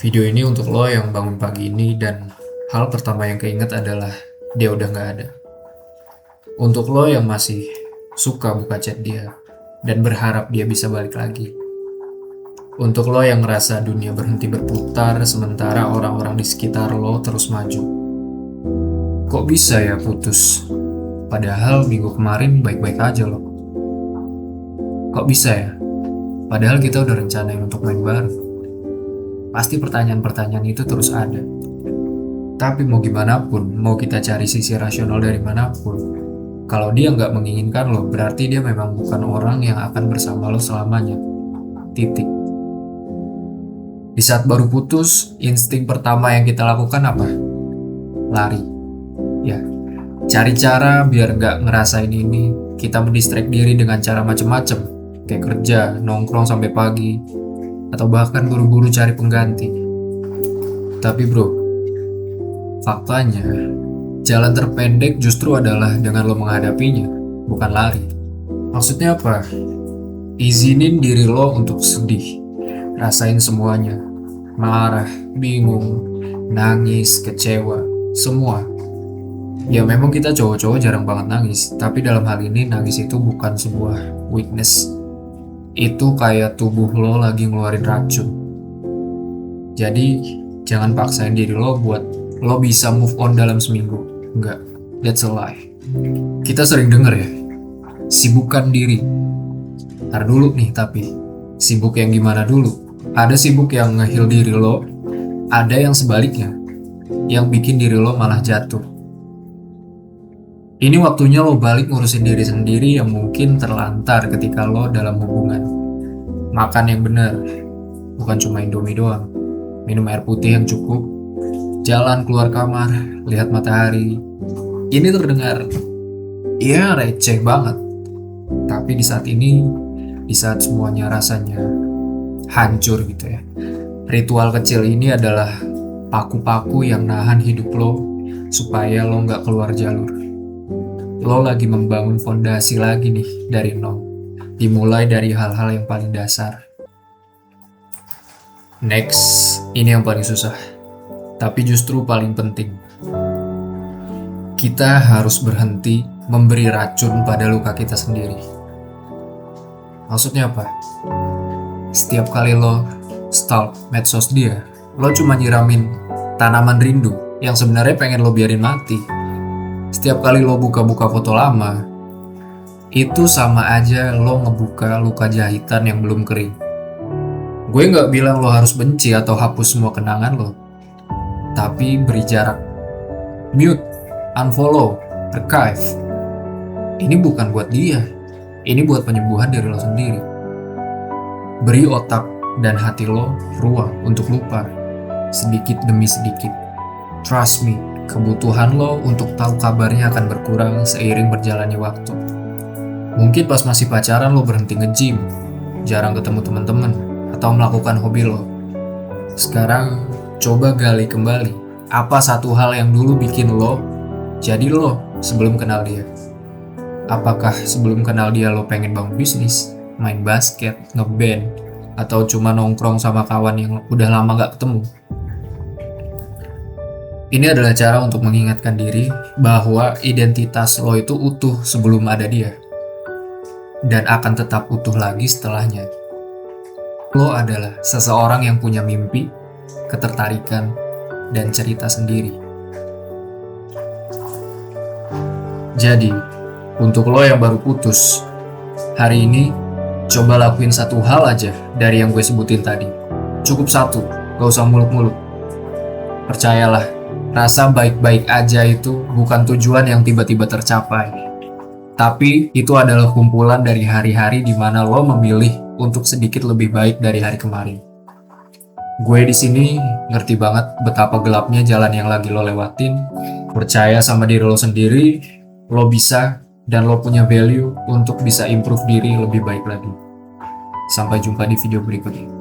Video ini untuk lo yang bangun pagi ini dan hal pertama yang keinget adalah dia udah gak ada. Untuk lo yang masih suka buka chat dia dan berharap dia bisa balik lagi. Untuk lo yang ngerasa dunia berhenti berputar sementara orang-orang di sekitar lo terus maju. Kok bisa ya putus? Padahal minggu kemarin baik-baik aja lo. Kok bisa ya? Padahal kita udah rencanain untuk main bareng. Pasti pertanyaan-pertanyaan itu terus ada. Tapi mau gimana pun, mau kita cari sisi rasional dari manapun, kalau dia nggak menginginkan lo, berarti dia memang bukan orang yang akan bersama lo selamanya. Titik. Di saat baru putus, insting pertama yang kita lakukan apa? Lari. Ya, cari cara biar nggak ngerasain ini. Kita mendistract diri dengan cara macem-macem, kayak kerja, nongkrong sampai pagi, atau bahkan buru-buru cari pengganti. Tapi bro, faktanya, jalan terpendek justru adalah dengan lo menghadapinya, bukan lari. Maksudnya apa? Izinin diri lo untuk sedih, rasain semuanya, marah, bingung, nangis, kecewa, semua. Ya memang kita cowok-cowok jarang banget nangis, tapi dalam hal ini nangis itu bukan sebuah weakness. Itu kayak tubuh lo lagi ngeluarin racun. Jadi jangan paksain diri lo buat lo bisa move on dalam seminggu. Enggak, that's a lie. Kita sering denger ya, sibukkan diri. Ntar dulu nih tapi, sibuk yang gimana dulu? Ada sibuk yang nge-heal diri lo, ada yang sebaliknya, yang bikin diri lo malah jatuh. Ini waktunya lo balik ngurusin diri sendiri yang mungkin terlantar ketika lo dalam hubungan. Makan yang benar, bukan cuma Indomie doang. Minum air putih yang cukup, jalan keluar kamar, lihat matahari. Ini terdengar, ya receh banget. Tapi di saat ini, di saat semuanya rasanya hancur gitu ya. Ritual kecil ini adalah paku-paku yang nahan hidup lo supaya lo nggak keluar jalur. Lo lagi membangun fondasi lagi nih dari nol. Dimulai dari hal-hal yang paling dasar. Next, ini yang paling susah. Tapi justru paling penting. Kita harus berhenti memberi racun pada luka kita sendiri. Maksudnya apa? Setiap kali lo stalk medsos dia, lo cuma nyiramin tanaman rindu yang sebenarnya pengen lo biarin mati. Setiap kali lo buka-buka foto lama, itu sama aja lo ngebuka luka jahitan yang belum kering. Gue gak bilang lo harus benci atau hapus semua kenangan lo, tapi beri jarak. Mute, unfollow, archive. Ini bukan buat dia, ini buat penyembuhan diri lo sendiri. Beri otak dan hati lo ruang untuk lupa, sedikit demi sedikit. Trust me, kebutuhan lo untuk tahu kabarnya akan berkurang seiring berjalannya waktu. Mungkin pas masih pacaran lo berhenti nge-gym, jarang ketemu teman-teman, atau melakukan hobi lo. Sekarang coba gali kembali, apa satu hal yang dulu bikin lo jadi lo sebelum kenal dia. Apakah sebelum kenal dia lo pengen bangun bisnis, main basket, ngeband, atau cuma nongkrong sama kawan yang udah lama gak ketemu? Ini adalah cara untuk mengingatkan diri bahwa identitas lo itu utuh sebelum ada dia. Dan akan tetap utuh lagi setelahnya. Lo adalah seseorang yang punya mimpi, ketertarikan, dan cerita sendiri. Jadi, untuk lo yang baru putus, hari ini coba lakuin satu hal aja dari yang gue sebutin tadi. Cukup satu, gak usah muluk-muluk. Percayalah, rasa baik-baik aja itu bukan tujuan yang tiba-tiba tercapai. Tapi itu adalah kumpulan dari hari-hari di mana lo memilih untuk sedikit lebih baik dari hari kemarin. Gue di sini ngerti banget betapa gelapnya jalan yang lagi lo lewatin. Percaya sama diri lo sendiri, lo bisa dan lo punya value untuk bisa improve diri lebih baik lagi. Sampai jumpa di video berikutnya.